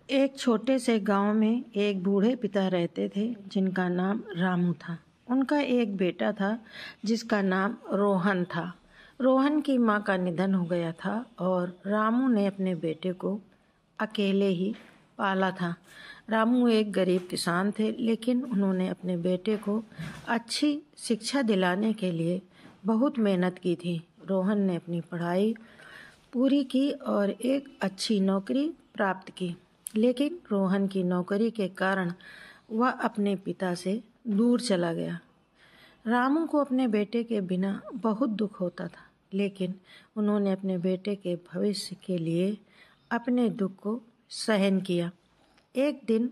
एक छोटे से गांव में एक बूढ़े पिता रहते थे जिनका नाम रामू था। उनका एक बेटा था जिसका नाम रोहन था। रोहन की मां का निधन हो गया था और रामू ने अपने बेटे को अकेले ही पाला था। रामू एक गरीब किसान थे, लेकिन उन्होंने अपने बेटे को अच्छी शिक्षा दिलाने के लिए बहुत मेहनत की थी। रोहन ने अपनी पढ़ाई पूरी की और एक अच्छी नौकरी प्राप्त की, लेकिन रोहन की नौकरी के कारण वह अपने पिता से दूर चला गया। रामू को अपने बेटे के बिना बहुत दुख होता था, लेकिन उन्होंने अपने बेटे के भविष्य के लिए अपने दुख को सहन किया। एक दिन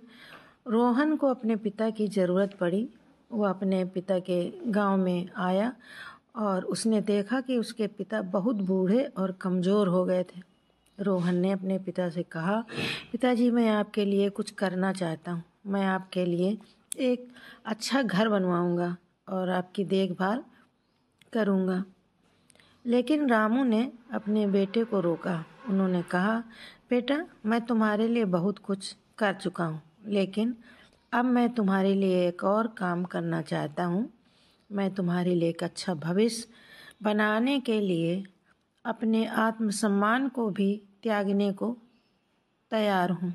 रोहन को अपने पिता की ज़रूरत पड़ी। वह अपने पिता के गांव में आया और उसने देखा कि उसके पिता बहुत बूढ़े और कमज़ोर हो गए थे। रोहन ने अपने पिता से कहा, पिताजी, मैं आपके लिए कुछ करना चाहता हूँ। मैं आपके लिए एक अच्छा घर बनवाऊँगा और आपकी देखभाल करूँगा। लेकिन रामू ने अपने बेटे को रोका। उन्होंने कहा, बेटा, मैं तुम्हारे लिए बहुत कुछ कर चुका हूँ, लेकिन अब मैं तुम्हारे लिए एक और काम करना चाहता हूँ। मैं तुम्हारे लिए एक अच्छा भविष्य बनाने के लिए अपने आत्मसम्मान को भी त्यागने को तैयार हूँ।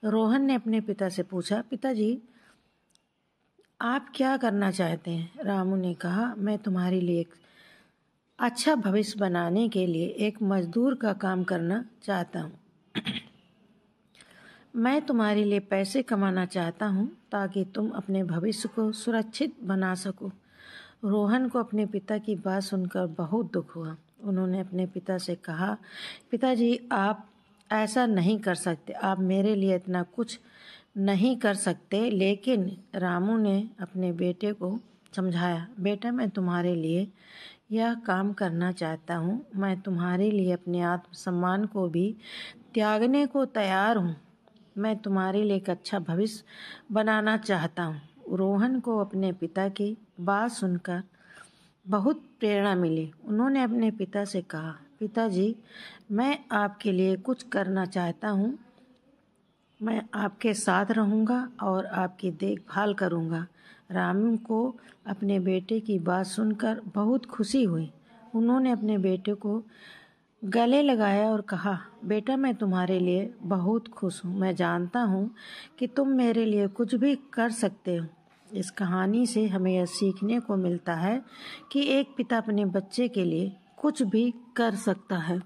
रोहन ने अपने पिता से पूछा, पिताजी, आप क्या करना चाहते हैं? रामू ने कहा, मैं तुम्हारे लिए एक अच्छा भविष्य बनाने के लिए एक मजदूर का काम करना चाहता हूँ। मैं तुम्हारे लिए पैसे कमाना चाहता हूँ ताकि तुम अपने भविष्य को सुरक्षित बना सको। रोहन को अपने पिता की बात सुनकर बहुत दुख हुआ। उन्होंने अपने पिता से कहा, पिताजी, आप ऐसा नहीं कर सकते। आप मेरे लिए इतना कुछ नहीं कर सकते। लेकिन रामू ने अपने बेटे को समझाया, बेटा, मैं तुम्हारे लिए यह काम करना चाहता हूँ। मैं तुम्हारे लिए अपने आत्मसम्मान को भी त्यागने को तैयार हूँ। मैं तुम्हारे लिए एक अच्छा भविष्य बनाना चाहता हूँ। रोहन को अपने पिता की बात सुनकर बहुत प्रेरणा मिली। उन्होंने अपने पिता से कहा, पिताजी, मैं आपके लिए कुछ करना चाहता हूँ। मैं आपके साथ रहूँगा और आपकी देखभाल करूँगा। रामू को अपने बेटे की बात सुनकर बहुत खुशी हुई। उन्होंने अपने बेटे को गले लगाया और कहा, बेटा, मैं तुम्हारे लिए बहुत खुश हूँ। मैं जानता हूँ कि तुम मेरे लिए कुछ भी कर सकते हो। इस कहानी से हमें यह सीखने को मिलता है कि एक पिता अपने बच्चे के लिए कुछ भी कर सकता है।